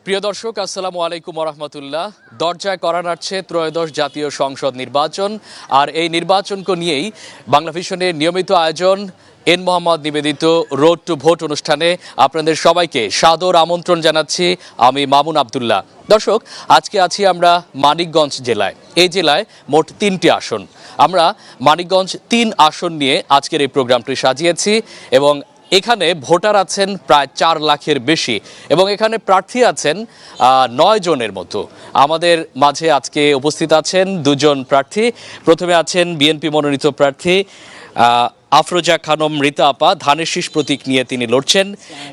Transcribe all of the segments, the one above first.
প্রিয় দর্শক, আসসালামু আলাইকুম রহমতুল্লাহ। দরজায় করা নাড়ছে ত্রয়োদশ জাতীয় সংসদ নির্বাচন, আর এই নির্বাচনকে নিয়েই বাংলা ভিশনের নিয়মিত আয়োজন এন মোহাম্মদ নিবেদিত রোড টু ভোট অনুষ্ঠানে আপনাদের সবাইকে সাদর আমন্ত্রণ জানাচ্ছি। আমি মামুন আবদুল্লাহ। দর্শক, আজকে আছি আমরা মানিকগঞ্জ জেলায়। এই জেলায় মোট 3টি আসন। আমরা মানিকগঞ্জ 3 আসন নিয়ে আজকের এই প্রোগ্রামটি সাজিয়েছি এবং এখানে ভোটার আছেন প্রায় 4 লাখের বেশি এবং এখানে প্রার্থী আছেন 9 জনের মতো। আমাদের মাঝে আজকে উপস্থিত আছেন 2 জন প্রার্থী। প্রথমে আছেন বিএনপি মনোনীত প্রার্থী আফরোজা খানম রীতা আপা, ধানের শীষ প্রতীক নিয়ে তিনি লড়ছেন,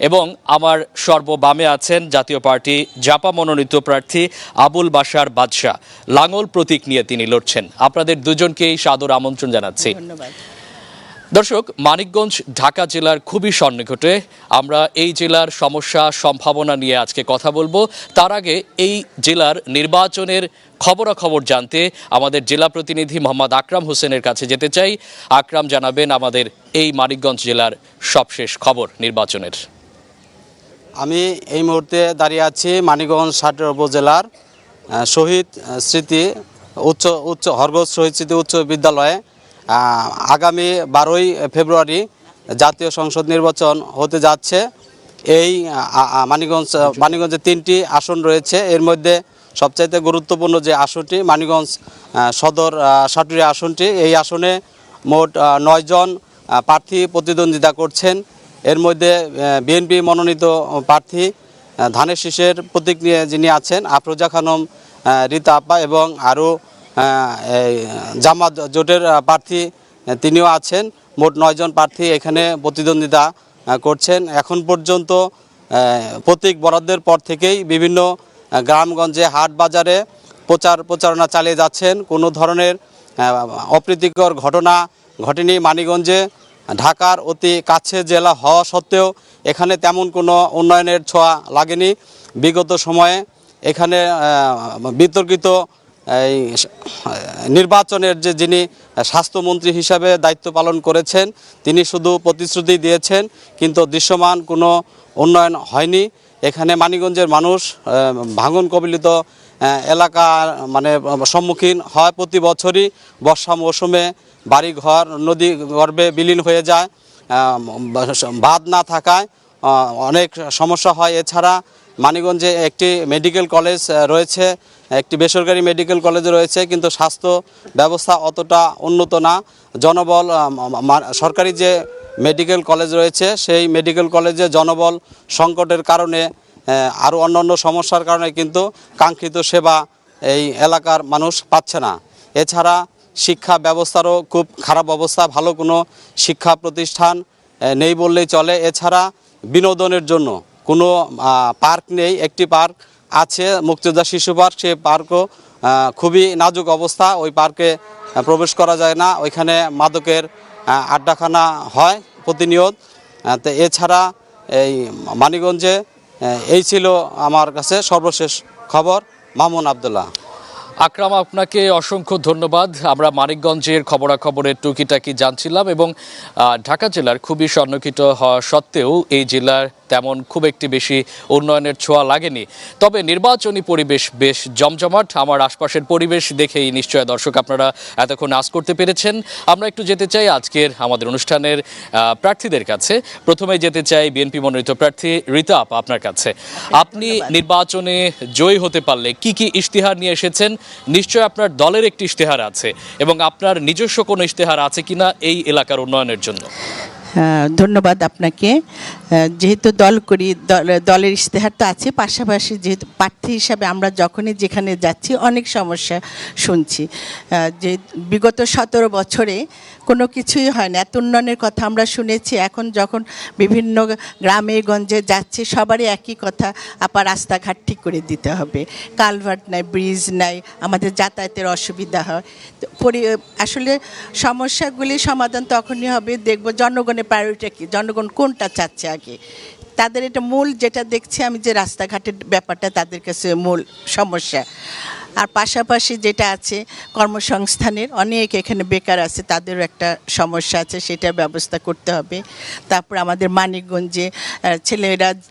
এবং আমার সর্ববামে আছেন জাতীয় পার্টি জাপা মনোনীত প্রার্থী আবুল বাশার বাদশাহ, লাঙ্গল প্রতীক নিয়ে তিনি লড়ছেন। আপনাদের দুজনকেই সাদর আমন্ত্রণ জানাচ্ছি। ধন্যবাদ। দর্শক, মানিকগঞ্জ ঢাকা জেলার খুবই সন্নিকটে। আমরা এই জেলার সমস্যা সম্ভাবনা নিয়ে আজকে কথা বলবো। তার আগে এই জেলার নির্বাচনের খবরাখবর জানতে আমাদের জেলা প্রতিনিধি মোহাম্মদ আকরাম হোসেনের কাছে যেতে চাই। আকরাম জানাবেন আমাদের এই মানিকগঞ্জ জেলার সবশেষ খবর নির্বাচনের। আমি এই মুহূর্তে দাঁড়িয়ে আছি মানিকগঞ্জ সাটের উপজেলার শহীদ স্মৃতি উচ্চ হরগোজ শহীদ স্মৃতি উচ্চ বিদ্যালয়ে আগামী 12ই ফেব্রুয়ারি জাতীয় সংসদ নির্বাচন হতে যাচ্ছে। এই মানিকগঞ্জে 3টি আসন রয়েছে। এর মধ্যে সবচাইতে গুরুত্বপূর্ণ যে আসনটি মানিকগঞ্জ সদর সাটুরিয়া আসনটি, এই আসনে মোট 9 জন প্রার্থী প্রতিদ্বন্দ্বিতা করছেন। এর মধ্যে বিএনপি মনোনীত প্রার্থী ধানের শীষের প্রতীক নিয়ে যিনি আছেন আফরোজা খানম রীতা আপা, এবং আরও জামাত জোটের প্রার্থী তিনিও আছেন। মোট 9 জন প্রার্থী এখানে প্রতিদ্বন্দ্বিতা করছেন। এখন পর্যন্ত প্রতীক বরাদ্দের পর থেকেই বিভিন্ন গ্রামগঞ্জে হাট বাজারে প্রচারণা চালিয়ে যাচ্ছেন। কোনো ধরনের অপ্রীতিকর ঘটনা ঘটেনি মানিকগঞ্জে। ঢাকার অতি কাছে জেলা হওয়া সত্ত্বেও এখানে তেমন কোনো উন্নয়নের ছোঁয়া লাগেনি। বিগত সময়ে এখানে বিতর্কিত এই নির্বাচনের যিনি স্বাস্থ্যমন্ত্রী হিসাবে দায়িত্ব পালন করেছেন, তিনি শুধু প্রতিশ্রুতি দিয়েছেন, কিন্তু দৃশ্যমান কোনো উন্নয়ন হয়নি। এখানে মানিকগঞ্জের মানুষ ভাঙন কবলিত এলাকার সম্মুখীন হয়। প্রতি বছরই বর্ষা মৌসুমে বাড়িঘর নদী গর্ভে বিলীন হয়ে যায়। বাঁধ না থাকায় অনেক সমস্যা হয়। এছাড়া মানিকগঞ্জে একটি মেডিকেল কলেজ রয়েছে, একটি বেসরকারি মেডিকেল কলেজ রয়েছে, কিন্তু স্বাস্থ্য ব্যবস্থা অতটা উন্নত না। জনবল সরকারি যে মেডিকেল কলেজ রয়েছে সেই মেডিকেল কলেজে জনবল সংকটের কারণে আরও অন্যান্য সমস্যার কারণে কিন্তু কাঙ্ক্ষিত সেবা এই এলাকার মানুষ পাচ্ছে না। এছাড়া শিক্ষা ব্যবস্থারও খুব খারাপ অবস্থা, ভালো কোনো শিক্ষা প্রতিষ্ঠান নেই বললেই চলে। এছাড়া বিনোদনের জন্য কোনো পার্ক নেই। একটি পার্ক আছে, মুক্তিযোদ্ধা শিশু পার্ক, সেই পার্কও খুবই নাজুক অবস্থা। ওই পার্কে প্রবেশ করা যায় না, ওইখানে মাদকের আড্ডাখানা হয় প্রতিনিয়ত। তো এছাড়া এই মানিকগঞ্জে এই ছিল আমার কাছে সর্বশেষ খবর। মামুন আবদুল্লাহ। আকরাম, আপনাকে অসংখ্য ধন্যবাদ। আমরা মানিকগঞ্জের খবরাখবরের টুকিটাকি জানছিলাম এবং ঢাকা জেলার খুবই সন্নিহিত হওয়া সত্ত্বেও এই জেলার তেমন খুব একটি বেশি উন্নয়নের ছোঁয়া লাগেনি। তবে নির্বাচনী পরিবেশ বেশ জমজমাট। আমার আশপাশের পরিবেশ দেখেই নিশ্চয় দর্শক আপনারা এতক্ষণ আজ করতে পেরেছেন। আমরা একটু যেতে চাই আজকের আমাদের অনুষ্ঠানের প্রার্থীদের কাছে। প্রথমে যেতে চাই বিএনপি মনোনীত প্রার্থী রীতা আপা, আপনার কাছে। আপনি নির্বাচনে জয়ী হতে পারলে কি কি ইশতেহার নিয়ে এসেছেন? নিশ্চয় আপনার দলের একটি ইশতেহার আছে, এবং আপনার নিজস্ব কোনো ইশতেহার আছে কিনা এই এলাকার উন্নয়নের জন্য? ধন্যবাদ আপনাকে। যেহেতু দল করি, দলের ইশতেহার তো আছে, পাশাপাশি যেহেতু প্রার্থী হিসাবে আমরা যখনই যেখানে যাচ্ছি অনেক সমস্যা শুনছি। যে বিগত 17 বছরে কোনো কিছুই হয় না, এত উন্নয়নের কথা আমরা শুনেছি। এখন যখন বিভিন্ন গ্রামে গঞ্জে যাচ্ছি সবারই একই কথা, আপা রাস্তাঘাট ঠিক করে দিতে হবে, কালভার্ট নাই, ব্রিজ নাই, আমাদের যাতায়াতের অসুবিধা হয়। আসলে সমস্যাগুলি সমাধান তখনই হবে দেখব জনগণের প্রায়োরিটি কি, জনগণ কোনটা চাচ্ছে আগে। তাদের এটা মূল যেটা দেখছি আমি, যে রাস্তাঘাটের ব্যাপারটা তাদের কাছে মূল সমস্যা। আর পাশাপাশি যেটা আছে কর্মসংস্থানের অনেক এখানে বেকার আছে, তাদেরও একটা সমস্যা আছে, সেটার ব্যবস্থা করতে হবে। তারপর আমাদের মানিকগঞ্জে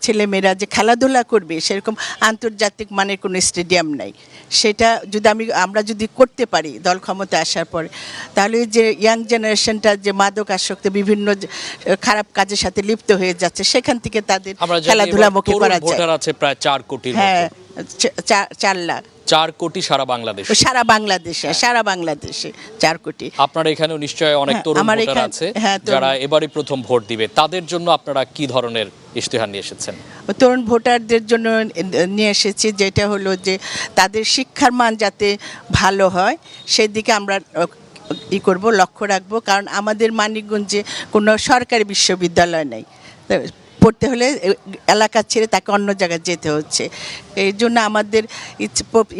ছেলেমেয়েরা যে খেলাধুলা করবে সেরকম আন্তর্জাতিক মানের কোনো স্টেডিয়াম নাই। সেটা যদি আমরা যদি করতে পারি দল ক্ষমতা আসার পরে, তাহলে যে ইয়াং জেনারেশনটা যে মাদকাসক্ত বিভিন্ন খারাপ কাজের সাথে লিপ্ত হয়ে যাচ্ছে, সেখান থেকে তাদের আমরা জানি খেলাধুলামুখী তরুণ করা যায়। ভোটার আছে প্রায় 4 কোটির হ্যাঁ, মতো। 4 লাখ 4 কোটি সারা বাংলাদেশে। সারা বাংলাদেশে 4 কোটি। আপনার এখানেও নিশ্চয়ই অনেক হ্যাঁ, তরুণ আমার ভোটার এখানে- আছে হ্যাঁ, তরুণ। যারা এবারই প্রথম ভোট দিবে, তাদের জন্য আপনারা কি ধরনের ইশতেহার নিয়ে এসেছেন? তরুণ ভোটারদের জন্য নিয়ে এসেছি যেটা হলো যে তাদের শিক্ষার মান যাতে ভালো হয় সেদিকে আমরা করব, লক্ষ্য রাখবো। কারণ আমাদের মানিকগঞ্জে কোনো সরকারি বিশ্ববিদ্যালয় নেই, পড়তে হলে এলাকা ছেড়ে তাকে অন্য জায়গায় যেতে হচ্ছে। এই জন্য আমাদের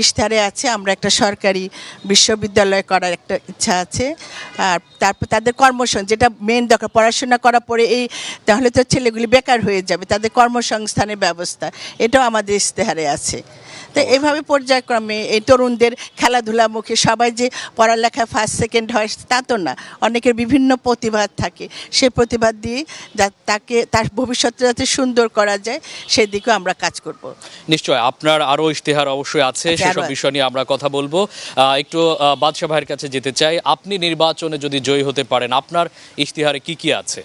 ইশতেহারে আছে আমরা একটা সরকারি বিশ্ববিদ্যালয় করার একটা ইচ্ছা আছে। আর তারপর তাদের যেটা মেন দরকার, পড়াশোনা করার পরে তাহলে তো ছেলেগুলি বেকার হয়ে যাবে, তাদের কর্মসংস্থানের ব্যবস্থা, এটাও আমাদের ইশতেহারে আছে। তো এইভাবে পর্যায়ক্রমে এই তরুণদের খেলাধুলামুখী, সবাই যে পড়ালেখা ফার্স্ট সেকেন্ড হয় তা তো না, অনেকের বিভিন্ন প্রতিভা থাকে, সেই প্রতিভা দিয়ে তার ভবিষ্যৎ যাতে সুন্দর করা যায় সেদিকেও আমরা কাজ করব। নিশ্চয় আপনার আরো ইশতেহার অবশ্যই আছে, আচ্ছা, সেসব আরো বিষয় নিয়ে আমরা কথা বলবো। একটু বাদশা ভাইয়ের কাছে যেতে চাই, আপনি নির্বাচনে যদি জয়ী হতে পারেন আপনার ইশতেহারে কি কি আছে?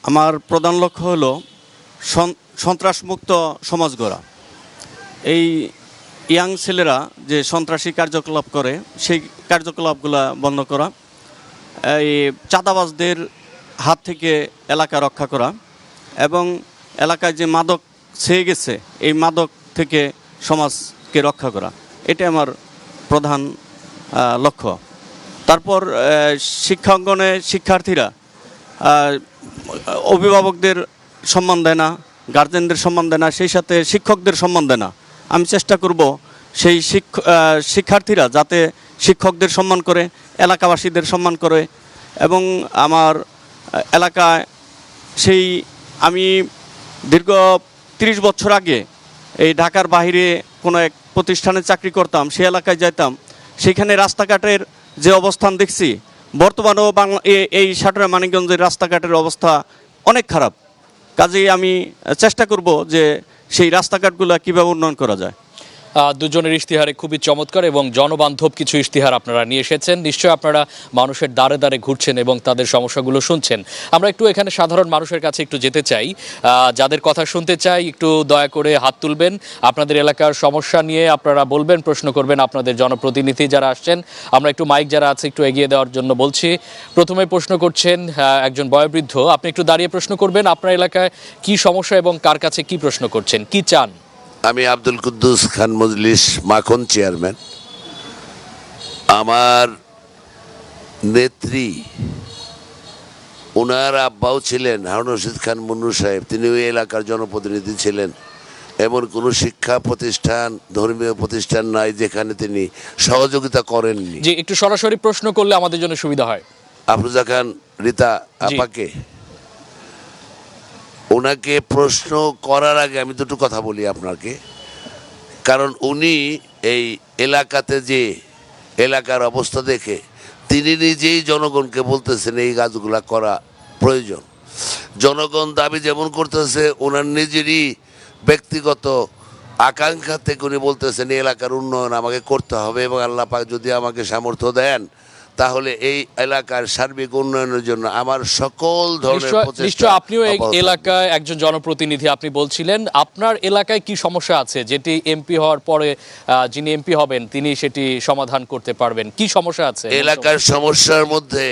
আমার প্রধান লক্ষ্য হলো সন্ত্রাসমুক্ত সমাজ গড়া। এই ইয়াং ছেলেরা যে সন্ত্রাসী কার্যকলাপ করে সেই কার্যকলাপগুলো বন্ধ করা, এই চাঁদাবাজদের হাত থেকে এলাকা রক্ষা করা এবং এলাকায় যে মাদক ছেয়ে গেছে এই মাদক থেকে সমাজকে রক্ষা করা, এটা আমার প্রধান লক্ষ্য। তারপর শিক্ষাঙ্গনে শিক্ষার্থীরা অভিভাবকদের সম্মান দেয় না, গার্জেনদের সম্মান দেয় না, সেই সাথে শিক্ষকদের সম্মান দেয় না। আমি চেষ্টা করব সেই শিক্ষার্থীরা যাতে শিক্ষকদের সম্মান করে, এলাকাবাসীদের সম্মান করে এবং আমার এলাকায় আমি দীর্ঘ 30 বছর আগে এই ঢাকার বাইরে কোনো এক প্রতিষ্ঠানে চাকরি করতাম, সেই এলাকায় যেতাম, সেখানে রাস্তাঘাটের যে অবস্থান দেখছি, বর্তমানেও এই সাটোয়া মানিকগঞ্জের রাস্তাঘাটের অবস্থা অনেক খারাপ। কাজেই আমি চেষ্টা করব যে সেই রাস্তাঘাটগুলো কীভাবে উন্নয়ন করা যায়। দুজনের ইশতেহারে খুবই চমৎকার এবং জনবান্ধব কিছু ইশতেহার আপনারা নিয়ে এসেছেন। নিশ্চয়ই আপনারা মানুষের দ্বারে দ্বারে ঘুরছেন এবং তাদের সমস্যাগুলো শুনছেন। আমরা একটু এখানে সাধারণ মানুষের কাছে একটু যেতে চাই, যাদের কথা শুনতে চাই একটু দয়া করে হাত তুলবেন। আপনাদের এলাকার সমস্যা নিয়ে আপনারা বলবেন, প্রশ্ন করবেন আপনাদের জনপ্রতিনিধি যারা আসছেন। আমরা একটু মাইক যারা আছে একটু এগিয়ে দেওয়ার জন্য বলছি। প্রথমে প্রশ্ন করছেন একজন বয়োবৃদ্ধ, আপনি একটু দাঁড়িয়ে প্রশ্ন করবেন আপনার এলাকায় কি সমস্যা এবং কার কাছে কি প্রশ্ন করছেন, কি চান? আমি আব্দুল কুদ্দুস খান মজলিস মাখন চেয়ারম্যান। আমার নেত্রী, ওনার আব্বাও ছিলেন হারুন রশিদ খান মুন্নু সাহেব, তিনি ওই এলাকার জনপ্রতিনিধি ছিলেন। এমন কোনো শিক্ষা প্রতিষ্ঠান, ধর্মীয় প্রতিষ্ঠান নাই যেখানে তিনি সহযোগিতা করেননি। জি, একটু সরাসরি প্রশ্ন করলে আমাদের জন্য সুবিধা হয়। আফরোজা খান রীতা আপাকে, ওনাকে প্রশ্ন করার আগে আমি দুটো কথা বলি আপনাকে। কারণ উনি এই এলাকাতে যে এলাকার অবস্থা দেখে তিনি নিজেই জনগণকে বলতেছেন এই কাজগুলা করা প্রয়োজন। জনগণ দাবি যেমন করতেছে, ওনার নিজেরই ব্যক্তিগত আকাঙ্ক্ষা থেকে উনি বলতেছেন এই এলাকার উন্নয়ন আমাকে করতে হবে এবং আল্লাহ পাক যদি আমাকে সামর্থ্য দেন তাহলে এই এলাকার সার্বিক উন্নয়নের জন্য আমার সকল ধরনের প্রচেষ্টা। নিশ্চয় আপনিও এই এলাকায় একজন জনপ্রতিনিধি, আপনি বলছিলেন আপনার এলাকায় কি সমস্যা আছে যেটি এমপি হওয়ার পরে যিনি এমপি হবেন তিনি সেটি সমাধান করতে পারবেন, কি সমস্যা আছে? এলাকার সমস্যার মধ্যে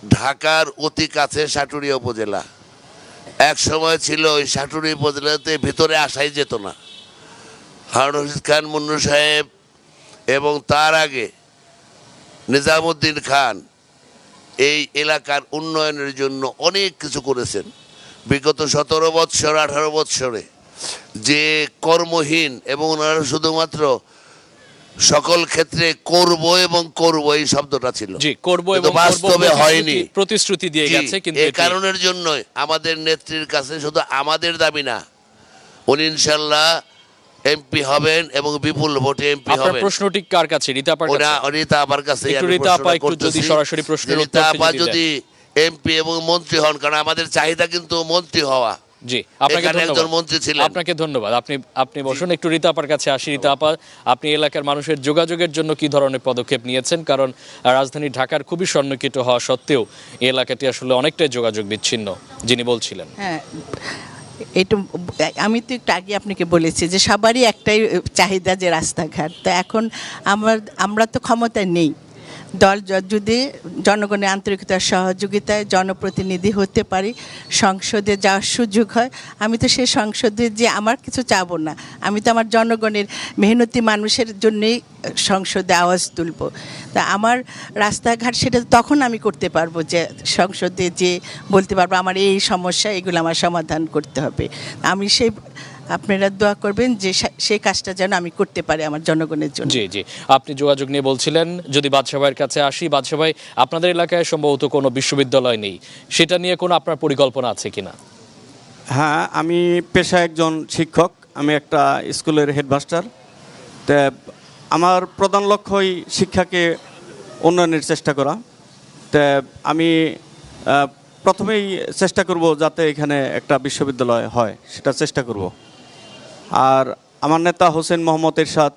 ঢাকার অতি কাছে সাটুরিয়া উপজেলা। এক সময় ছিল ওই সাটুরিয়া উপজেলাতে ভিতরে আসাই যেত না। হারুন রশিদ খান মুন্নু সাহেব এবং তার আগে নিজামুদ্দিন খান এই এলাকার উন্নয়নের জন্য অনেক কিছু করেছেন। বিগত 17 বৎসর 18 বৎসরে যে কর্মহীন এবং ওনারা শুধুমাত্র সকল ক্ষেত্রে করব এবং করব এই শব্দটা ছিল, জি, করব এবং বাস্তবে হয়নি, প্রতিশ্রুতি দিয়ে গেছে। কিন্তু এই কারণের জন্য আমাদের নেত্রীর কাছে শুধু আমাদের দাবি না, উনি ইনশাল্লাহ এমপি হবেন এবং বিপুল ভোটে এমপি আপনার হবেন। প্রশ্নটি কার কাছে? রীতা আপার কাছে? রীতা আপার কাছে একটু আমি রীতা আপা প্রশ্নটা একটু যদি করতেছি। সরাসরি প্রশ্নের রীতা উত্তরটি আপা যদি যদি এমপি এবং মন্ত্রী হন, কারণ আমাদের চাহিদা কিন্তু মন্ত্রী হওয়া। জি, আপনাকে এখানে একজন ধন্যবাদ। মন্ত্রী ছিলেন। আপনাকে ধন্যবাদ। আপনি বসুন, একটু রীতা আপার কাছে আসি। রীতা আপা, আপনি এলাকার মানুষের যোগাযোগের জন্য কি ধরনের পদক্ষেপ নিয়েছেন? কারণ রাজধানী ঢাকার খুবই সন্নিহিত হওয়া সত্ত্বেও এই এলাকাটি আসলে অনেকটাই যোগাযোগ বিচ্ছিন্ন, যিনি বলছিলেন। হ্যাঁ, এটা আমি তো একটু আগে আপনাকে বলেছি যে সবারই একটাই চাহিদা যে রাস্তাঘাট। তো এখন আমরা তো ক্ষমতায় নেই। দল যদি জনগণের আন্তরিকতার সহযোগিতায় জনপ্রতিনিধি হতে পারি, সংসদে যাওয়ার সুযোগ হয়, আমি তো সেই সংসদে যে আমার কিছু চাবো না, আমি তো আমার জনগণের মেহনতি মানুষের জন্যেই সংসদে আওয়াজ তুলব। তা আমার রাস্তাঘাট সেটা তখন আমি করতে পারবো যে সংসদে যে বলতে পারবো আমার এই সমস্যা, এগুলো আমার সমাধান করতে হবে। আমি সেই আপনারা দোয়া করবেন যে সেই কাজটা যেন আমি করতে পারি আমার জনগণের জন্য। জি জি, আপনি যোগাযোগ নিয়ে বলছিলেন। যদি বাদশা ভাইয়ের কাছে আসি, বাদশা ভাই, আপনাদের এলাকায় সম্ভবত কোনো বিশ্ববিদ্যালয় নেই, সেটা নিয়ে কোনো আপনার পরিকল্পনা আছে কিনা? হ্যাঁ, আমি পেশায় একজন শিক্ষক, আমি একটা স্কুলের হেডমাস্টার। তা আমার প্রধান লক্ষ্যই শিক্ষাকে উন্নয়নের চেষ্টা করা। তা আমি প্রথমেই চেষ্টা করব যাতে এখানে একটা বিশ্ববিদ্যালয় হয়, সেটা চেষ্টা করব। আর আমার নেতা হোসেন মোহাম্মদ এরশাদ,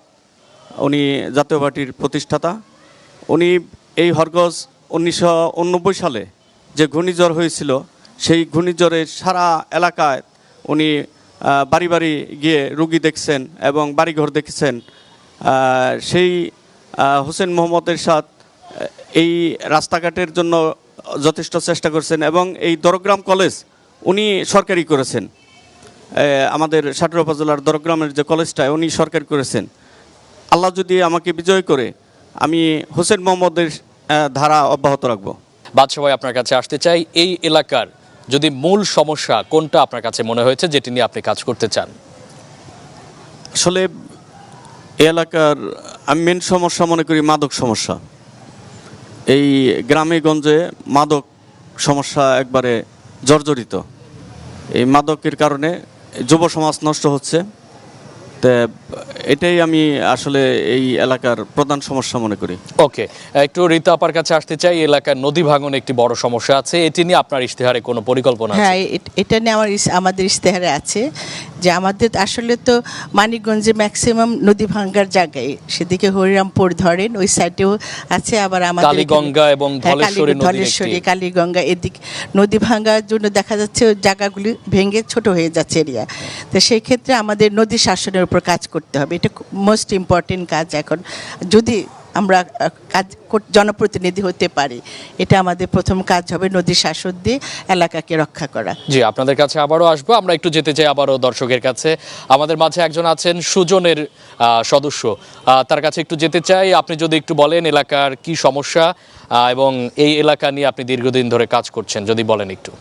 উনি জাতীয় পার্টির প্রতিষ্ঠাতা। উনি এই হরগজ 1989 সালে যে ঘূর্ণিঝড় হয়েছিল, সেই ঘূর্ণিঝড়ের সারা এলাকায় উনি বাড়ি বাড়ি গিয়ে রুগী দেখছেন এবং বাড়িঘর দেখেছেন। সেই হোসেন মোহাম্মদ এরশাদ এই রাস্তাঘাটের জন্য যথেষ্ট চেষ্টা করছেন এবং এই দরগ্রাম কলেজ উনি সরকারি করেছেন। আমাদের সাটুরা উপজেলার দরগ্রামের যে কলেজটা উনি সরকারি করেছেন। আল্লাহ যদি আমাকে বিজয় করে, আমি হোসেন মোহাম্মদের ধারা অব্যাহত রাখব। বাদশা ভাই, আপনার কাছে আসতে চাই, এই এলাকার যদি মূল সমস্যা কোনটা আপনার কাছে মনে হয়েছে যেটি নিয়ে আপনি কাজ করতে চান? আসলে এই এলাকার আমি মেন সমস্যা মনে করি মাদক সমস্যা। এই গ্রামে গঞ্জে মাদক সমস্যা একবারে জর্জরিত। এই মাদকের কারণে যুব সমাজ নষ্ট হচ্ছে। তো এটাই আমি আসলে এই এলাকার প্রধান সমস্যা মনে করি। ওকে, একটু রীতা আপার কাছে আসতে চাই। এলাকার নদী ভাঙন একটি বড় সমস্যা আছে, এটি নিয়ে আপনার ইশতেহারে কোনো পরিকল্পনা আছে? হ্যাঁ, এটা নিয়ে আমাদের ইশতেহারে আছে যে আমাদের আসলে তো মানিকগঞ্জে ম্যাক্সিমাম নদী ভাঙ্গার জায়গায়, সেদিকে হরিরামপুর ধরেন ওই সাইডেও আছে, আবার আমাদের কালীগঙ্গা এবং ধলেশ্বরী কালীগঙ্গা এদিক নদী ভাঙ্গার জন্য দেখা যাচ্ছে ওই জায়গাগুলি ভেঙে ছোট হয়ে যাচ্ছে এরিয়া। তো সেই ক্ষেত্রে আমাদের নদী শাসনের উপর কাজ করতে হবে, এটা মোস্ট ইম্পর্টেন্ট কাজ। এখন যদি আমরা জনপ্রতিনিধি হতে পারি, এটা আমাদের প্রথম কাজ হবে, নদী শাসন দিয়ে এলাকাকে রক্ষা করা। জি, আপনাদের কাছে আবারও আসবো। আমরা একটু যেতে চাই আবারও দর্শকের কাছে। আমাদের মাঝে একজন আছেন সুজনের সদস্য, তার কাছে একটু যেতে চাই। আপনি যদি একটু বলেন এলাকার কি সমস্যা এবং এই এলাকা নিয়ে আপনি দীর্ঘদিন ধরে কাজ করছেন, যদি বলেন একটু।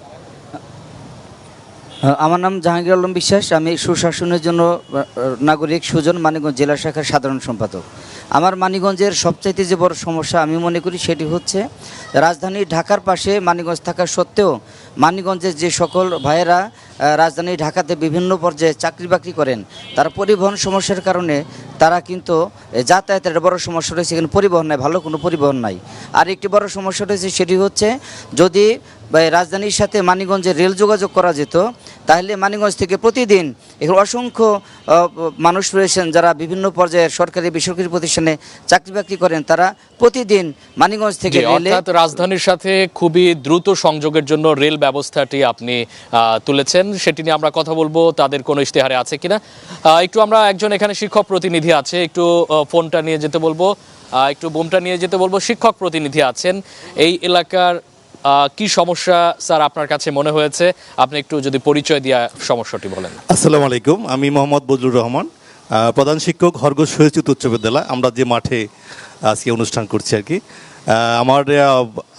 আমার নাম জাহাঙ্গীর আলম বিশ্বাস, আমি সুশাসনের জন্য নাগরিক সুজন মানিকগঞ্জ জেলা শাখার সাধারণ সম্পাদক। আমার মানিকগঞ্জের সবচাইতে যে বড় সমস্যা আমি মনে করি সেটি হচ্ছে রাজধানী ঢাকার পাশে মানিকগঞ্জ থাকা সত্ত্বেও মানিকগঞ্জের যে সকল ভাইয়েরা রাজধানী ঢাকাতে বিভিন্ন পর্যায়ে চাকরি বাকরি করেন, তারা পরিবহন সমস্যার কারণে তারা কিন্তু যাতায়াতের একটা বড় সমস্যা রয়েছে, এখানে পরিবহন নাই, ভালো কোনো পরিবহন নাই। আর একটি বড় সমস্যা রয়েছে, সেটি হচ্ছে যদি রাজধানীর সাথে মানিকগঞ্জে রেল যোগাযোগ করা যেত, তাহলে মানিকগঞ্জ থেকে প্রতিদিন এখানে অসংখ্য মানুষ রয়েছেন যারা বিভিন্ন পর্যায়ের সরকারি বেসরকারি প্রতিষ্ঠানে চাকরি বাকরি করেন, তারা প্রতিদিন মানিকগঞ্জ থেকে অর্থাৎ রাজধানীর সাথে খুবই দ্রুত সংযোগের জন্য রেল ব্যবস্থাটি আপনি তুলেছেন, সেটি নিয়ে আমরা কথা বলবো। তাদের কোনো ইশতেহারে আছে কিনা একটু আমরা, একজন এখানে শিক্ষক প্রতিনিধি আছে, একটু ফোনটা নিয়ে যেতে বলবো, একটু বোমটা নিয়ে যেতে বলবো। শিক্ষক প্রতিনিধি আছেন, এই এলাকার কি সমস্যা স্যার আপনার কাছে মনে হয়েছে? আপনি একটু যদি পরিচয় দিয়ে সমস্যাটি বলেন। আসসালামু আলাইকুম, আমি মোহাম্মদ বজলুর রহমান, প্রধান শিক্ষক হরগোজ শহীদ উচ্চ বিদ্যালয়। আমরা যে মাঠে আজকে অনুষ্ঠান করছি আর কি, আমার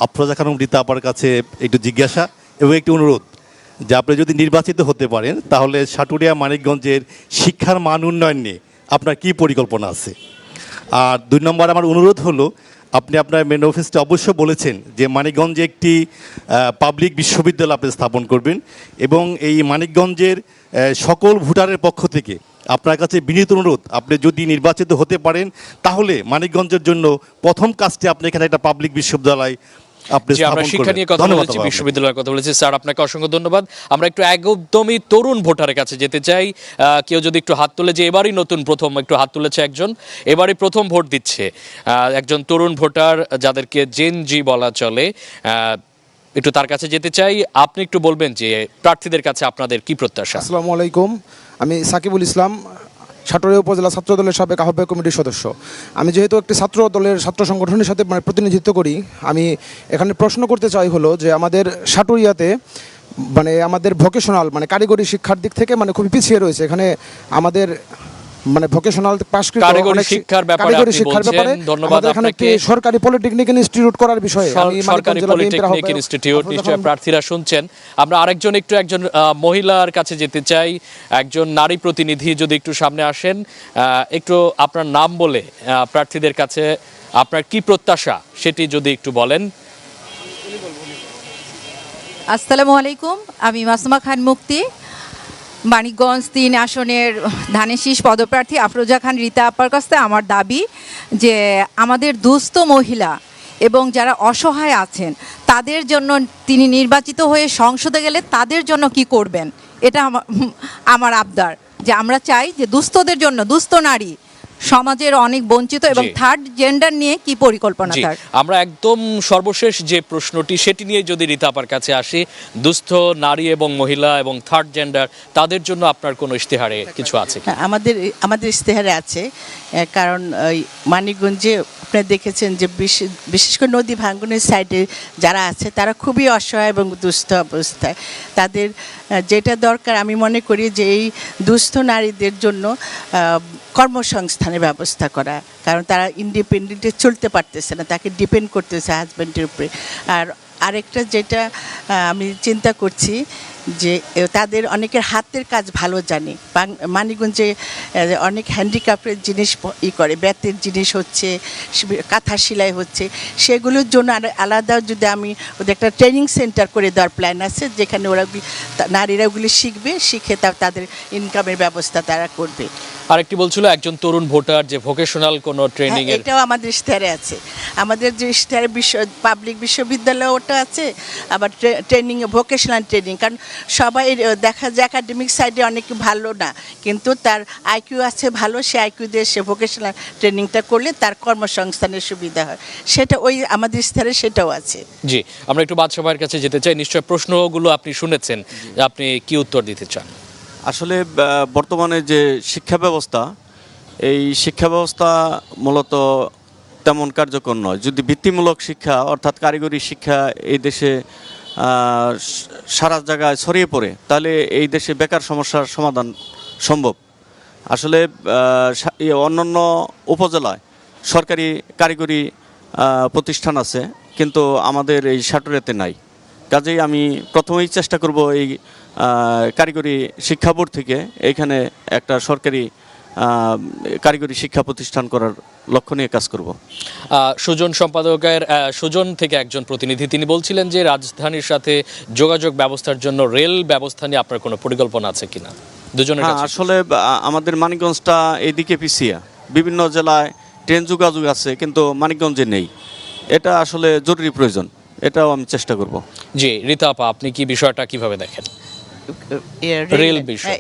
আফরোজা খানম রীতা আপার কাছে একটু জিজ্ঞাসা এবং একটি অনুরোধ যে আপনি যদি নির্বাচিত হতে পারেন তাহলে সাটুরিয়া মানিকগঞ্জের শিক্ষার মান উন্নয়ন নিয়ে আপনার কী পরিকল্পনা আছে। আর 2 নম্বর আমার অনুরোধ হলো, আপনি আপনার মেন অফিসে অবশ্য বলেছেন যে মানিকগঞ্জে একটি পাবলিক বিশ্ববিদ্যালয় আপনি স্থাপন করবেন এবং এই মানিকগঞ্জের সকল ভোটারের পক্ষ থেকে আপনার কাছে বিনীত অনুরোধ, আপনি যদি নির্বাচিত হতে পারেন তাহলে মানিকগঞ্জের জন্য প্রথম কাজটি আপনি এখানে একটা পাবলিক বিশ্ববিদ্যালয় আপনি জি, আমরা স্থাপন শিক্ষা করবেন। নিয়ে কথা ধন্যবাদ বলেছি, আপনাকে। বিশ্ববিদ্যালয়ের কথা বলেছি। স্যার, আপনাকে অসংখ্য ধন্যবাদ। আমরা একটু একদমই তরুণ ভোটারের কাছে যেতে চাই। কেউ যদি একটু হাত তুলে, যে এবারই নতুন প্রথম একটু হাত তুলেছে একজন, এবারই প্রথম ভোট দিচ্ছে একজন তরুণ ভোটার, যাদেরকে জেন জি বলা চলে, একটু তার কাছে যেতে চাই। আপনি একটু বলবেন যে প্রার্থীদের কাছে আপনাদের কি প্রত্যাশা? আসসালামু আলাইকুম, আমি সাকিবুল ইসলাম, সাটোরিয়া উপজেলা ছাত্র দলের সাবেক আহ্বায়ক কমিটির সদস্য। আমি যেহেতু একটি ছাত্র দলের ছাত্র সংগঠনের সাথে প্রতিনিধিত্ব করি, আমি এখানে প্রশ্ন করতে চাই হলো যে আমাদের সাটোরিয়াতে আমাদের ভোকেশনাল কারিগরি শিক্ষার দিক থেকে খুবই পিছিয়ে রয়েছে। এখানে আমাদের ভোকেশনাল পাশকৃত কারিগরি শিক্ষার ব্যাপারে আপনি বলছেন, ধন্যবাদ আমাদের এখানে একটি আপনাকে। সরকারি পলিটেকনিক ইনস্টিটিউট করার বিষয়ে আমি সরকারি মানিকগঞ্জ জেলা বিএনপির পলিটেকনিক আহ্বায়ক। ইনস্টিটিউট, আপনারা নিশ্চয় যখন- প্রার্থীরা শুনছেন। আমরা একজন মহিলার কাছে যেতে চাই, একজন নারী প্রতিনিধি যদি একটু সামনে আসেন, একটু আপনার নাম বলে প্রার্থীদের কাছে আপনার কি প্রত্যাশা সেটি যদি একটু বলেন। আসসালামু আলাইকুম, আমি মাসুমা খান মুক্তি, মানিকগঞ্জ 3 আসনের ধানের শীষ পদপ্রার্থী আফরোজা খান রীতা আপার কাছে আমার দাবি যে আমাদের দুস্থ মহিলা এবং যারা অসহায় আছেন তাদের জন্য তিনি নির্বাচিত হয়ে সংসদে গেলে তাদের জন্য কি করবেন, এটা আমার আবদার। যে আমরা চাই যে দুস্থদের জন্য, দুস্থ নারী সমাজের অনেক বঞ্চিত এবং জি। থার্ড জেন্ডার নিয়ে কি পরিকল্পনা জি, তার? আমরা একদম সর্বশেষ যে প্রশ্নটি সেটি নিয়ে যদি রীতা আপার কাছে আসি, দুস্থ নারী এবং মহিলা এবং থার্ড জেন্ডার, তাদের জন্য আপনার কোনো ইশতেহারে কিছু আছে কি? হ্যাঁ, আমাদের ইশতেহারে আছে। কারণ ওই মানিকগঞ্জে আপনারা দেখেছেন যে বিশেষ করে নদী ভাঙ্গনের সাইডে যারা আছে তারা খুবই অসহায় এবং দুস্থ অবস্থায়। তাদের যেটা দরকার, আমি মনে করি যে এই দুস্থ নারীদের জন্য কর্মসংস্থানের ব্যবস্থা করা। কারণ তারা ইন্ডিপেন্ডেন্টে চলতে পারতেছে না, তাকে ডিপেন্ড করতেছে হাজব্যান্ডের উপরে। আর আরেকটা যেটা আমি চিন্তা করছি যে তাদের অনেকের হাতের কাজ ভালো জানে। মানিকগঞ্জে অনেক হ্যান্ডিক্রাফটের জিনিস করে, বেতের জিনিস হচ্ছে, কাঁথা সেলাই হচ্ছে, সেগুলোর জন্য আলাদা যদি আমি ওদের একটা ট্রেনিং সেন্টার করে দেওয়ার প্ল্যান আছে, যেখানে নারীরা ওগুলি শিখবে, শিখে তাদের ইনকামের ব্যবস্থা তারা করবে। আরেকটি বলছিল একজন তরুণ ভোটার যে ভোকেশনাল কোনো ট্রেনিং এর, এটাও আমাদের ইশতেহারে আছে। আমাদের যে ইশতেহারে পাবলিক বিশ্ববিদ্যালয় ওটা আছে, আবার ট্রেনিং, ভোকেশনাল ট্রেনিং। কারণ সবাই দেখা যায় একাডেমিক সাইডে অনেক ভালো না, কিন্তু তার আইকিউ আছে ভালো, সে আইকিউ দিয়ে সে ভোকেশনাল ট্রেনিংটা করলে তার কর্মসংস্থানের সুবিধা হয়। সেটা ওই আমাদের ইশতেহারে সেটাও আছে। জি, আমরা একটু বাদশা ভাইয়ের কাছে যেতে চাই। নিশ্চয় প্রশ্নগুলো আপনি শুনেছেন, আপনি কি উত্তর দিতে চান? আসলে বর্তমানে যে শিক্ষা ব্যবস্থা, এই শিক্ষা ব্যবস্থা মূলত তেমন কার্যকর নয়। যদি বৃত্তিমূলক শিক্ষা অর্থাৎ কারিগরি শিক্ষা এই দেশে সারা জায়গায় ছড়িয়ে পড়ে, তাহলে এই দেশে বেকার সমস্যার সমাধান সম্ভব। আসলে অন্যান্য উপজেলায় সরকারি কারিগরি প্রতিষ্ঠান আছে, কিন্তু আমাদের এই সাটোরিয়াতে নাই। কাজেই আমি প্রথমেই চেষ্টা করব এই কারিগরি শিক্ষা বোর্ড থেকে এখানে একটা সরকারি কারিগরি শিক্ষা প্রতিষ্ঠান করার লক্ষ্য নিয়ে কাজ করব। সুজন সম্পাদকের সুজন থেকে একজন প্রতিনিধি, তিনি বলছিলেন যে রাজধানীর সাথে যোগাযোগ ব্যবস্থার জন্য রেল ব্যবস্থা নিয়ে আপনার কোনো পরিকল্পনা আছে কিনা দুজনের কাছে? আসলে আমাদের মানিকগঞ্জটা এইদিকে পিছিয়ে, বিভিন্ন জেলায় ট্রেন যোগাযোগ আছে কিন্তু মানিকগঞ্জে নেই। এটা আসলে জরুরি প্রয়োজন, এটাও আমি চেষ্টা করব। জি, রীতা আপা, আপনি কি বিষয়টা কিভাবে দেখেন? রেল বিষয়।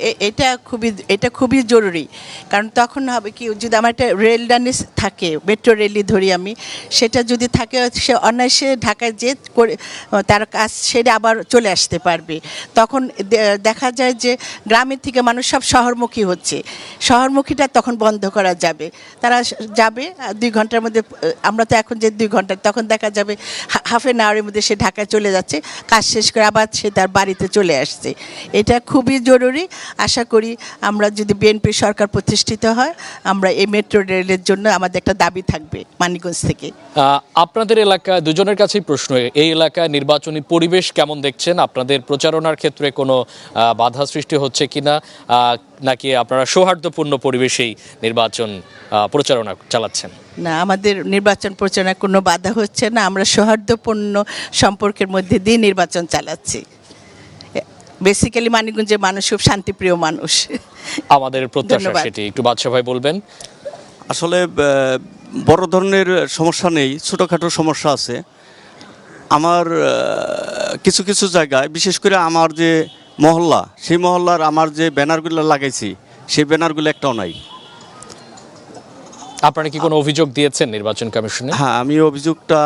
এটা খুবই জরুরি। কারণ তখন হবে কি, যদি আমার একটা রেল লাইনে থাকে, মেট্রো রেলই ধরি আমি, সেটা যদি থাকে সে অনায়াসে ঢাকায় যে করে তার কাজ সেরে আবার চলে আসতে পারবে। তখন দেখা যায় যে গ্রামের থেকে মানুষ সব শহরমুখী হচ্ছে, শহরমুখীটা তখন বন্ধ করা যাবে। তারা যাবে 2 ঘন্টার মধ্যে, আমরা তো এখন যে 2 ঘন্টা, তখন দেখা যাবে হাফ অ্যান আওয়ারের মধ্যে সে ঢাকায় চলে যাচ্ছে, কাজ শেষ করে আবার সে তার বাড়িতে চলে আসছে। এটা খুবই জরুরি। আশা করি আমরা যদি বিএনপি সরকার প্রতিষ্ঠিত হয়, আমরা এই মেট্রো রেলের জন্য আমাদের একটা দাবি থাকবে মানিকগঞ্জ থেকে। আপনাদের এলাকায় দুজনের কাছেই প্রশ্ন, এই এলাকায় নির্বাচনী পরিবেশ কেমন দেখছেন? আপনাদের প্রচারণার ক্ষেত্রে কোনো বাধা সৃষ্টি হচ্ছে কিনা, নাকি আপনারা সৌহার্দ্যপূর্ণ পরিবেশেই নির্বাচন প্রচারণা চালাচ্ছেন? না, আমাদের নির্বাচন প্রচারণায় কোনো বাধা হচ্ছে না। আমরা সৌহার্দ্যপূর্ণ সম্পর্কের মধ্যে দিয়ে নির্বাচন চালাচ্ছি। বেসিক্যালি মানিকগঞ্জের মানুষ খুব শান্তিপ্রিয় মানুষ। আমাদের প্রত্যাশা ধন্যবাদ। সেটি। একটু বাদশা ভাই বলবেন। আসলে বড় ধরনের সমস্যা নেই, ছোটোখাটো সমস্যা আছে। আমার কিছু কিছু জায়গায়, বিশেষ করে আমার যে মহল্লা, সেই মহল্লার আমার যে ব্যানারগুলো লাগাইছি সেই ব্যানারগুলো একটাও নাই। আপনারা কি কোনো অভিযোগ দিয়েছেন নির্বাচন কমিশনে? হ্যাঁ, আমি অভিযোগটা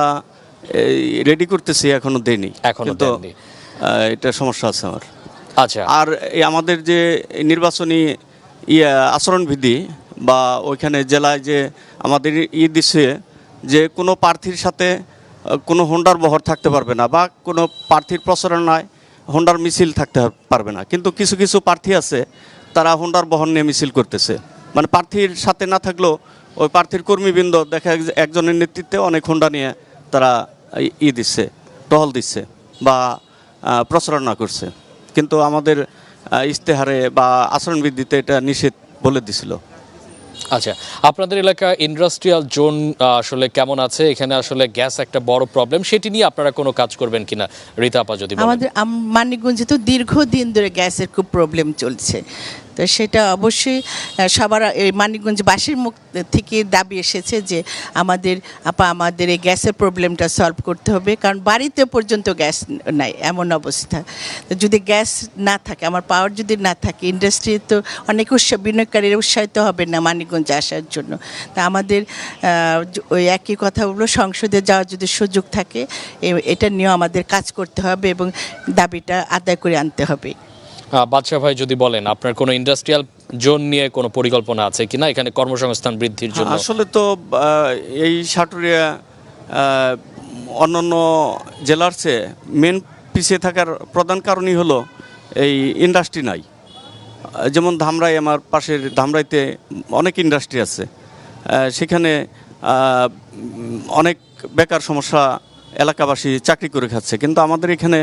রেডি করতেছি, এখনো দেইনি, এখনো কিন্তু দেননি। এটা সমস্যা আছে আমার। আচ্ছা, আর এই আমাদের যে নির্বাচনী আচরণবিধি বা ওইখানে জেলায় যে আমাদের দিচ্ছে যে কোনো প্রার্থীর সাথে কোনো হোন্ডার বহর থাকতে পারবে না, বা কোনো প্রার্থীর প্রচারণায় হোন্ডার মিছিল থাকতে পারবে না। কিন্তু কিছু কিছু প্রার্থী আছে তারা হোন্ডার বহর নিয়ে মিছিল করতেছে, মানে প্রার্থীর সাথে না থাকলেও ওই প্রার্থীর কর্মীবৃন্দ দেখা একজনের নেতৃত্বে অনেক হোন্ডা নিয়ে তারা দিচ্ছে, টহল দিচ্ছে বা প্রচারণা করছে। কিন্তু আমাদের ইশতেহারে বা আচরণবিধিতে এটা নিষেধ বলে দিছিল। আচ্ছা, আপনাদের এলাকা ইন্ডাস্ট্রিয়াল জোন আসলে কেমন আছে? এখানে আসলে গ্যাস একটা বড় প্রবলেম, সেটি নিয়ে আপনারা কোনো কাজ করবেন কিনা রীতা আপা যদি বলেন। আমাদের মানিকগঞ্জে তো দীর্ঘদিন ধরে গ্যাসের খুব প্রবলেম চলছে, তো সেটা অবশ্যই সবার এই মানিকগঞ্জবাসীর মুখ থেকে দাবি এসেছে যে আমাদের এই গ্যাসের প্রবলেমটা সলভ করতে হবে, কারণ বাড়িতে পর্যন্ত গ্যাস নাই এমন অবস্থা। তো যদি গ্যাস না থাকে, আমার পাওয়ার যদি না থাকে, ইন্ডাস্ট্রি তো অনেক বিনিয়োগকারীরা উৎসাহিত হবে না মানিকগঞ্জে আসার জন্য। তা আমাদের ওই একই কথা হলো, সংসদে যাওয়ার যদি সুযোগ থাকে এটা নিয়েও আমাদের কাজ করতে হবে এবং দাবিটা আদায় করে আনতে হবে। বাদশা ভাই যদি বলেন, আপনার কোনো ইন্ডাস্ট্রিয়াল জোন নিয়ে কোনো পরিকল্পনা আছে কিনা এখানে কর্মসংস্থান বৃদ্ধির জন্য? আসলে তো এই সাটুরিয়া অন্যান্য জেলার চেয়ে মেন পিছিয়ে থাকার প্রধান কারণই হলো এই ইন্ডাস্ট্রি নাই। যেমন ধামরাই, আমার পাশের ধামরাইতে অনেক ইন্ডাস্ট্রি আছে, সেখানে অনেক বেকার সমস্যা, এলাকাবাসী চাকরি করে খাচ্ছে। কিন্তু আমাদের এখানে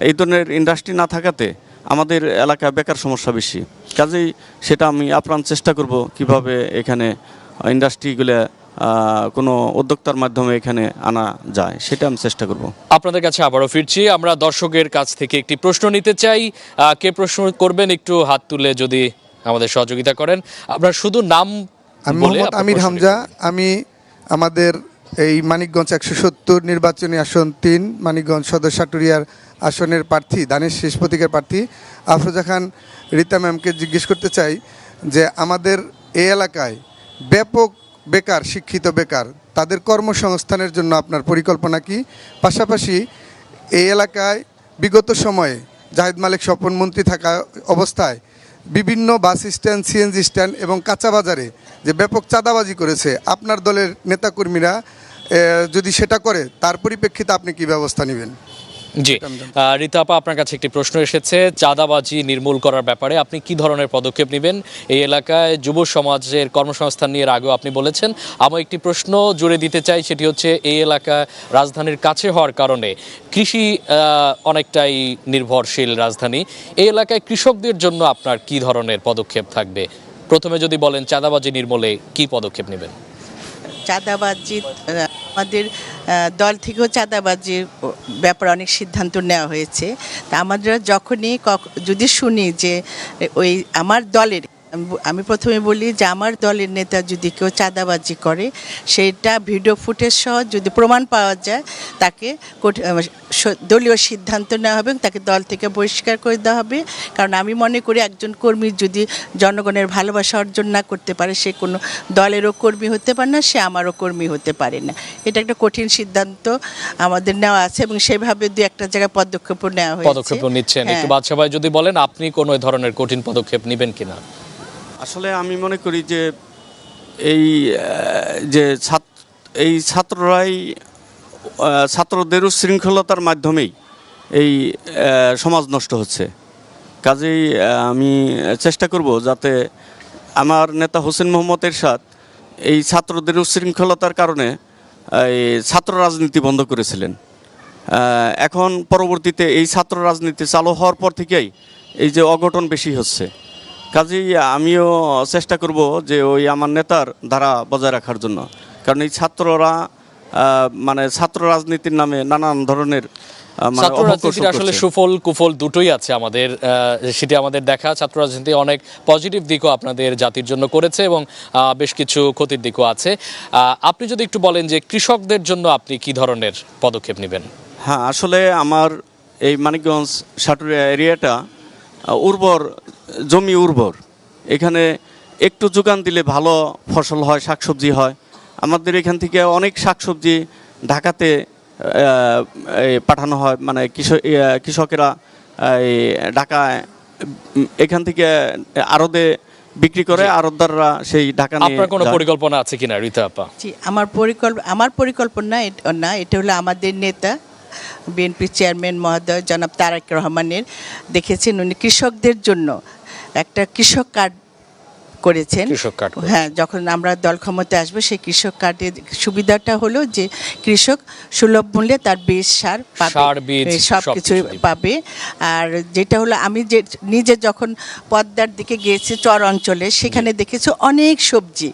এই ধরনের ইন্ডাস্ট্রি না থাকাতে আমাদের এলাকায় বেকার সমস্যা বেশি। কাজেই সেটা আমি আপ্রাণ চেষ্টা করব কিভাবে এখানে ইন্ডাস্ট্রিগুলো কোনো উদ্যোক্তার মাধ্যমে এখানে আনা যায়, সেটা আমি চেষ্টা করব। আপনাদের কাছে আবারও ফিরছি। আমরা দর্শকের কাছ থেকে একটি প্রশ্ন নিতে চাই। কে প্রশ্ন করবেন একটু হাত তুলে যদি আমাদের সহযোগিতা করেন। আপনার শুধু নাম আমি বলে মোহাম্মদ আপনার আমির প্রশ্নটি হামজা। করবেন। আমি আমাদের এই মানিকগঞ্জ 170 নির্বাচনী আসন 3 মানিকগঞ্জ সদর সাটুরিয়ার আসনের প্রার্থী, দানের শেষ প্রতীকের প্রার্থী আফরোজা খান রীতা ম্যামকে জিজ্ঞেস করতে চাই যে আমাদের এই এলাকায় ব্যাপক বেকার, শিক্ষিত বেকার, তাদের কর্মসংস্থানের জন্য আপনার পরিকল্পনা কি? পাশাপাশি এই এলাকায় বিগত সময়ে জাহিদ মালিক স্বপন মন্ত্রী থাকা অবস্থায় বিভিন্ন বাস স্ট্যান্ড, সিএনজি স্ট্যান্ড এবং কাঁচা বাজারে যে ব্যাপক চাঁদাবাজি করেছে, আপনার দলের নেতাকর্মীরা যদি সেটা করে তার পরিপ্রেক্ষিতে আপনি কি ব্যবস্থা নেবেন? জি, রীতা আপা, আপনার কাছে একটি প্রশ্ন এসেছে চাঁদাবাজি নির্মূল করার ব্যাপারে আপনি কি ধরনের পদক্ষেপ নেবেন? এই এলাকায় যুব সমাজের কর্মসংস্থান নিয়ে আগেও আপনি বলেছেন। আমি একটি প্রশ্ন জুড়ে দিতে চাই, সেটি হচ্ছে এই এলাকা রাজধানীর কাছে হওয়ার কারণে কৃষি অনেকটাই নির্ভরশীল রাজধানী। এই এলাকায় কৃষকদের জন্য আপনার কি ধরনের পদক্ষেপ থাকবে? প্রথমে যদি বলেন চাঁদাবাজি নির্মূলে কি পদক্ষেপ নেবেন? চাঁদাবাজি, আমাদের দল থেকেও চাঁদাবাজির ব্যাপারে অনেক সিদ্ধান্ত নেওয়া হয়েছে। তা আমরা যখনই যদি শুনি যে ওই আমার দলের, আমি প্রথমে বলি যে আমার দলের নেতা যদি কেউ চাঁদাবাজি করে, সেটা ভিডিও ফুটেজ সহ যদি প্রমাণ পাওয়া যায়, তাকে দলীয় সিদ্ধান্ত নেওয়া হবে এবং তাকে দল থেকে বহিষ্কার করে দেওয়া হবে। কারণ আমি মনে করি একজন কর্মী যদি জনগণের ভালোবাসা অর্জন না করতে পারে, সে কোনো দলেরও কর্মী হতে পারে না, সে আমারও কর্মী হতে পারে না। এটা একটা কঠিন সিদ্ধান্ত আমাদের নেওয়া আছে এবং সেভাবে দু একটা জায়গায় পদক্ষেপ নেওয়া হয়েছে। পদক্ষেপ নিচ্ছেন, একটু বাদশা ভাই যদি বলেন আপনি কোনো ধরনের কঠিন পদক্ষেপ নেবেন কিনা? আসলে আমি মনে করি যে এই ছাত্ররাই ছাত্রদের উচ্ছৃঙ্খলতার মাধ্যমেই এই সমাজ নষ্ট হচ্ছে। কাজেই আমি চেষ্টা করব যাতে আমার নেতা হোসেন মোহাম্মদ এরশাদ এই ছাত্রদের উচ্ছৃঙ্খলতার কারণে এই ছাত্র রাজনীতি বন্ধ করেছিলেন। এখন পরবর্তীতে এই ছাত্র রাজনীতি চালু হওয়ার পর থেকেই এই যে অঘটন বেশি হচ্ছে। কাজেই আমিও চেষ্টা করব যে ওই আমার নেতার ধারা বজায় রাখার জন্য। কারণ এই ছাত্ররা মানে ছাত্র রাজনীতির নামে নানান ধরনের মানে ছাত্র অবকর্ষ রাজনীতির আসলে করছে। সুফল কুফল দুটোই আছে আমাদের, সেটি আমাদের দেখা। ছাত্র রাজনীতি অনেক পজিটিভ দিকও আপনাদের জাতির জন্য করেছে এবং বেশ কিছু ক্ষতির দিকও আছে। আপনি যদি একটু বলেন যে কৃষকদের জন্য আপনি কি ধরনের পদক্ষেপ নেবেন? হ্যাঁ, আসলে আমার এই মানিকগঞ্জ সাটুরিয়া এরিয়াটা উর্বর, জমি উর্বর। এখানে একটু যোগান দিলে ভালো ফসল হয়, শাকসবজি হয়। আমাদের এখান থেকে অনেক শাকসবজি ঢাকাতে পাঠানো হয়, মানে কৃষকেরা এই ঢাকায় এখান থেকে আড়তে বিক্রি করে, আড়তদাররা সেই ঢাকা নিয়ে আপনার কোনো যায়। পরিকল্পনা আছে কিনা রীতা আপা? জি, আমার পরিকল্পনা না, এটা হলো আমাদের নেতা বিএনপি চেয়ারম্যান মহোদয় জনাব তারেক রহমানের, দেখেছেন উনি কৃষকদের জন্য একটা কৃষক কার্ড করেছেন। কৃষক কার্ড করেছেন। হ্যাঁ, যখন আমরা দল ক্ষমতায় আসবো সেই কৃষক কার্ডের সুবিধাটা হলো যে কৃষক সুলভ মূল্যে তার বীজ সার সার, বীজ, সব কিছু সবকিছু দিবে। পাবে। আর যেটা হলো আমি যে নিজে যখন পদ্মার দিকে গিয়েছি চর অঞ্চলে, সেখানে দেখেছি অনেক সবজি,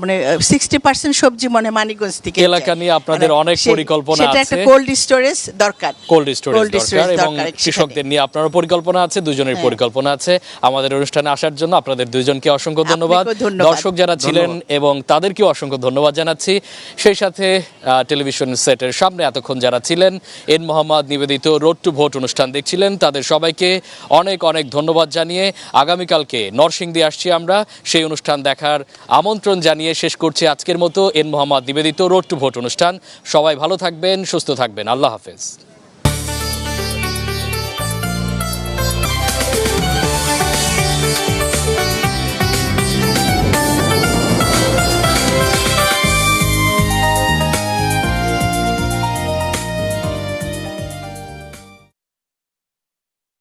মানে 60% সবজি মনে হয় মানিকগঞ্জ থেকে এলাকা যায়। নিয়ে আপনাদের মানে অনেক পরিকল্পনা সেটা আছে। একটা কোল্ড স্টোরেজ দরকার। কোল্ড স্টোরেজ Cold দরকার storage এবং দরকার সেখানে। কৃষকদের নিয়ে আপনারও পরিকল্পনা আছে, দুজনের হ্যাঁ। পরিকল্পনা আছে। আমাদের অনুষ্ঠানে আসার জন্য আপনাদের দুইজনকে অসংখ্য ধন্যবাদ। আপনাকেও ধন্যবাদ। দর্শক যারা ছিলেন এবং তাদেরকেও অসংখ্য ধন্যবাদ জানাচ্ছি। সেই সাথে টেলিভিশন সেটের সামনে এতক্ষণ যারা ছিলেন, এন মোহাম্মদ নিবেদিত রোড টু ভোট অনুষ্ঠান দেখছিলেন, তাদের সবাইকে অনেক অনেক ধন্যবাদ জানিয়ে আগামীকালকে নরসিংদী আসছি আমরা, সেই অনুষ্ঠান দেখার আমন্ত্রণ জানিয়ে শেষ করছি আজকের মতো এন মোহাম্মদ নিবেদিত রোড টু ভোট অনুষ্ঠান। সবাই ভালো থাকবেন, সুস্থ থাকবেন। আল্লাহ হাফেজ।